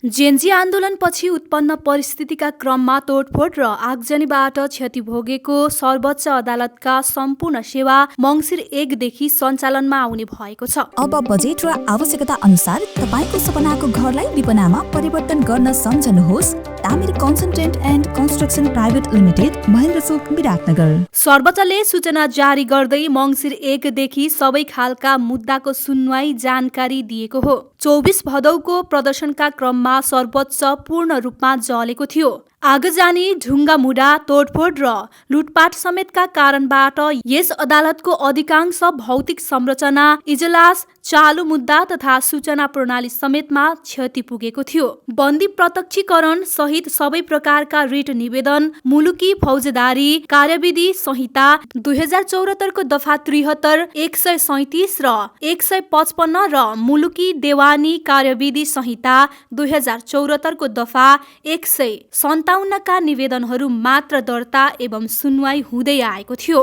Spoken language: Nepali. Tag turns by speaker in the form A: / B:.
A: जेन्जी आन्दोलनपछि उत्पन्न परिस्थितिका क्रममा तोडफोड र आगजनीबाट क्षति भोगेको सर्वोच्च अदालतका सम्पूर्ण सेवा मङ्सिर 1 देखि सञ्चालनमा आउने भएको छ।
B: अब बजेट र आवश्यकता अनुसार तपाईको सपनाको घरलाई विपनामा परिवर्तन गर्न सम्झनुहोस्। Tamir consultant and construction private limited, Mahendra Chowk, Biratnagar.
A: सर्वोच्चले सूचना जारी गर्दै मङ्सिर 1 देखि सबै खालका मुद्दाको सुनवाई जानकारी दिएको हो। 24 भदौको प्रदर्शनका क्रममा सर्वोच्च पूर्ण रूपमा जलेको थियो। आगजनी, ढुङ्गा मुढा, तोडफोड र लुटपाट समेतका कारणबाट यस अदालतको अधिकांश भौतिक संरचना, इजलास, चालु मुद्दा तथा सूचना प्रणाली समेतमा क्षति पुगेको थियो। बन्दी प्रत्यक्षीकरण सहित सबै प्रकारका रिट निवेदन, मुलुकी फौजदारी कार्यविधि संहिता 2074 को दफा 73, 137 र 155 र मुलुकी देवानी कार्यविधि संहिता 2074 को दफा 157 का निवेदनहरू मात्र दर्ता एवं सुनवाई हुँदै आएको थियो।